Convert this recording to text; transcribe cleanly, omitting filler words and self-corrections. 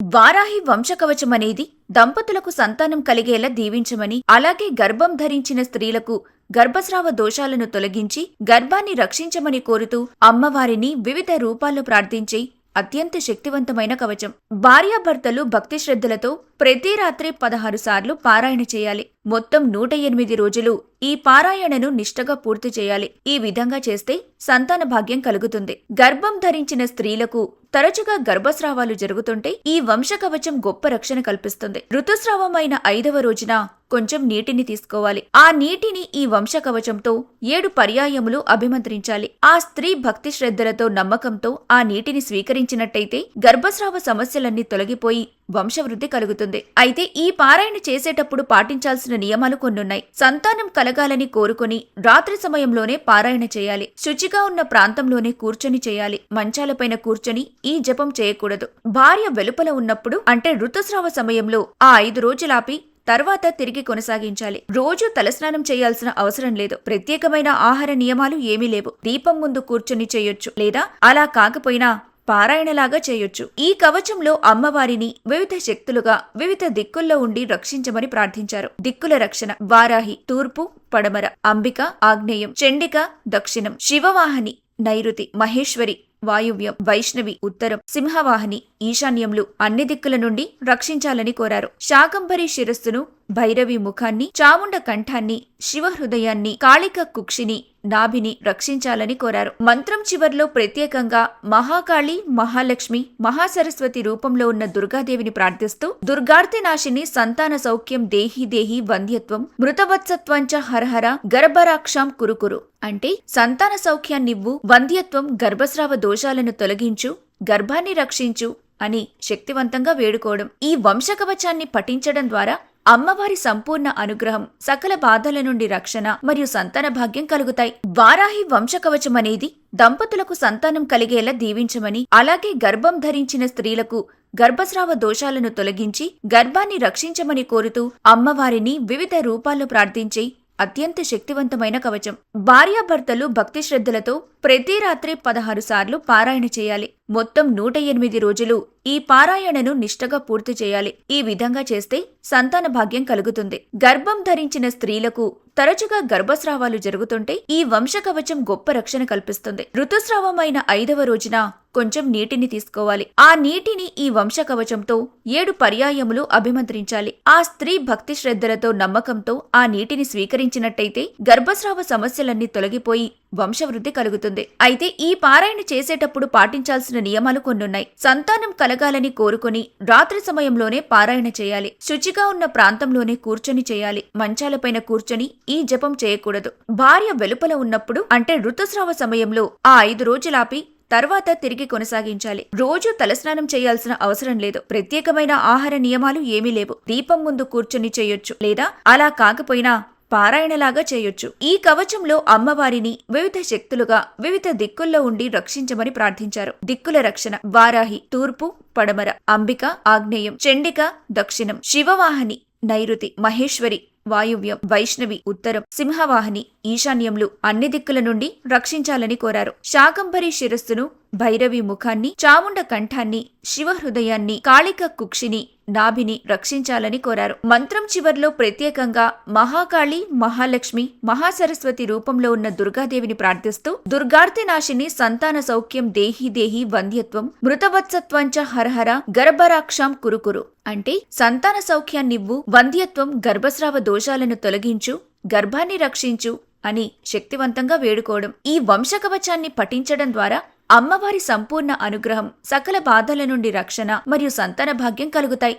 వారాహి వంశకవచం అనేది దంపతులకు సంతానం కలిగేలా దీవించమని, అలాగే గర్భం ధరించిన స్త్రీలకు గర్భస్రావ దోషాలను తొలగించి గర్భాన్ని రక్షించమని కోరుతూ అమ్మవారిని వివిధ రూపాల్లో ప్రార్థించి అత్యంత శక్తివంతమైన కవచం. భార్యాభర్తలు భక్తి శ్రద్ధలతో ప్రతి రాత్రి 16 సార్లు పారాయణ చేయాలి. మొత్తం 108 రోజులు ఈ పారాయణను నిష్ఠగా పూర్తి చేయాలి. ఈ విధంగా చేస్తే సంతాన భాగ్యం కలుగుతుంది. గర్భం ధరించిన స్త్రీలకు తరచుగా గర్భస్రావాలు జరుగుతుంటే ఈ వంశకవచం గొప్ప రక్షణ కల్పిస్తుంది. ఋతుస్రావమైన 5వ రోజున కొంచెం నీటిని తీసుకోవాలి. ఆ నీటిని ఈ వంశకవచంతో 7 పర్యాయములు అభిమంత్రించాలి. ఆ స్త్రీ భక్తి శ్రద్ధలతో నమ్మకంతో ఆ నీటిని స్వీకరించినట్టయితే గర్భస్రావ సమస్యలన్నీ తొలగిపోయి వంశవృద్ధి కలుగుతుంది. అయితే ఈ పారాయణ చేసేటప్పుడు పాటించాల్సిన నియమాలు కొన్నున్నాయి. సంతానం కలగాలని కోరుకుని రాత్రి సమయంలోనే పారాయణ చేయాలి. శుచిగా ఉన్న ప్రాంతంలోనే కూర్చొని చేయాలి. మంచాలపైన కూర్చొని ఈ జపం చేయకూడదు. భార్య వెలుపల ఉన్నప్పుడు అంటే ఋతుస్రావ సమయంలో ఆ 5 రోజులాపి తర్వాత తిరిగి కొనసాగించాలి. రోజు తలస్నానం చేయాల్సిన అవసరం లేదు. ప్రత్యేకమైన ఆహార నియమాలు ఏమీ లేవు. దీపం ముందు కూర్చొని చేయొచ్చు, లేదా అలా కాకపోయినా పారాయణలాగా చేయొచ్చు. ఈ కవచంలో అమ్మవారిని వివిధ శక్తులుగా వివిధ దిక్కుల్లో ఉండి రక్షించమని ప్రార్థించారు. దిక్కుల రక్షణ: వారాహి తూర్పు, పడమర, అంబిక ఆగ్నేయం, చండిక దక్షిణం, శివవాహని నైరుతి, మహేశ్వరి వాయువ్యం, వైష్ణవి ఉత్తరం, సింహవాహిని ఈశాన్యంలు అన్ని దిక్కుల నుండి రక్షించాలని కోరారు. శాకంభరి శిరస్సును, భైరవి ముఖాన్ని, చాముండ కంఠాన్ని, శివ హృదయాన్ని, కాళిక కుక్షిని, నాభిని రక్షించాలని కోరారు. మంత్రం చివర్లో ప్రత్యేకంగా మహాకాళి, మహాలక్ష్మి, మహాసరస్వతి రూపంలో ఉన్న దుర్గాదేవిని ప్రార్థిస్తూ దుర్గార్తి నాశిని సంతాన సౌఖ్యం దేహి దేహి వంద్యత్వం మృతవత్సత్వంచ హరహర గర్భరాక్షాం కురుకురు అంటే సంతాన సౌఖ్యాన్నివ్వు, వంద్యత్వం గర్భస్రావ దోషాలను తొలగించు, గర్భాన్ని రక్షించు అని శక్తివంతంగా వేడుకోవడం. ఈ వంశకవచాన్ని పఠించడం ద్వారా అమ్మవారి సంపూర్ణ అనుగ్రహం, సకల బాధల నుండి రక్షణ మరియు సంతాన భాగ్యం కలుగుతాయి. వారాహి వంశకవచం అనేది దంపతులకు సంతానం కలిగేలా దీవించమని, అలాగే గర్భం ధరించిన స్త్రీలకు గర్భస్రావ దోషాలను తొలగించి గర్భాన్ని రక్షించమని కోరుతూ అమ్మవారిని వివిధ రూపాల్లో ప్రార్థించి అత్యంత శక్తివంతమైన కవచం. భార్యాభర్తలు భక్తి శ్రద్ధలతో ప్రతి రాత్రి 16 సార్లు పారాయణ చేయాలి. మొత్తం 108 రోజులు ఈ పారాయణను నిష్ఠగా పూర్తి చేయాలి. ఈ విధంగా చేస్తే సంతాన భాగ్యం కలుగుతుంది. గర్భం ధరించిన స్త్రీలకు తరచుగా గర్భస్రావాలు జరుగుతుంటే ఈ వంశకవచం గొప్ప రక్షణ కల్పిస్తుంది. ఋతుస్రావమైన 5వ రోజున కొంచెం నీటిని తీసుకోవాలి. ఆ నీటిని ఈ వంశకవచంతో 7 పర్యాయములు అభిమంత్రించాలి. ఆ స్త్రీ భక్తి శ్రద్ధలతో నమ్మకంతో ఆ నీటిని స్వీకరించినట్టయితే గర్భస్రావ సమస్యలన్నీ తొలగిపోయి వంశవృద్ధి కలుగుతుంది. అయితే ఈ పారాయణ చేసేటప్పుడు పాటించాల్సిన నియమాలు కొన్నున్నాయి. సంతానం కలగాలని కోరుకుని రాత్రి సమయంలోనే పారాయణ చేయాలి. శుచిగా ఉన్న ప్రాంతంలోనే కూర్చొని చేయాలి. మంచాలపైన కూర్చొని ఈ జపం చేయకూడదు. భార్య వెలుపల ఉన్నప్పుడు అంటే ఋతుస్రావ సమయంలో ఆ 5 రోజులాపి తర్వాత తిరిగి కొనసాగించాలి. రోజు తలస్నానం చేయాల్సిన అవసరం లేదు. ప్రత్యేకమైన ఆహార నియమాలు ఏమీ లేవు. దీపం ముందు కూర్చొని చేయొచ్చు, లేదా అలా కాకపోయినా పారాయణలాగా చేయొచ్చు. ఈ కవచంలో అమ్మవారిని వివిధ శక్తులుగా వివిధ దిక్కుల్లో ఉండి రక్షించమని ప్రార్థించారు. దిక్కుల రక్షణ: వారాహి తూర్పు, పడమర, అంబిక ఆగ్నేయం, చండిక దక్షిణం, శివవాహని నైరుతి, మహేశ్వరి వాయువ్యం, వైష్ణవి ఉత్తరం, సింహవాహిని ఈశాన్యంలు అన్ని దిక్కుల నుండి రక్షించాలని కోరారు. శాకంభరి శిరస్సును, భైరవి ముఖాన్ని, చాముండ కంఠాన్ని, శివ హృదయాన్ని, కాళిక కుక్షిని, నాభిని రక్షించాలని కోరారు. మంత్రం చివర్లో ప్రత్యేకంగా మహాకాళి, మహాలక్ష్మి, మహాసరస్వతి రూపంలో ఉన్న దుర్గాదేవిని ప్రార్థిస్తూ దుర్గార్తి నాశిని సంతాన సౌఖ్యం దేహి దేహి వంద్యత్వం మృతవత్సత్వంచ హరహర గర్భరాక్షాం కురుకురు అంటే సంతాన సౌఖ్యాన్నివ్వు, వంద్యత్వం గర్భస్రావ దోషాలను తొలగించు, గర్భాన్ని రక్షించు అని శక్తివంతంగా వేడుకోవడం. ఈ వంశకవచాన్ని పఠించడం ద్వారా అమ్మవారి సంపూర్ణ అనుగ్రహం, సకల బాధల నుండి రక్షణ మరియు సంతాన భాగ్యం కలుగుతాయి.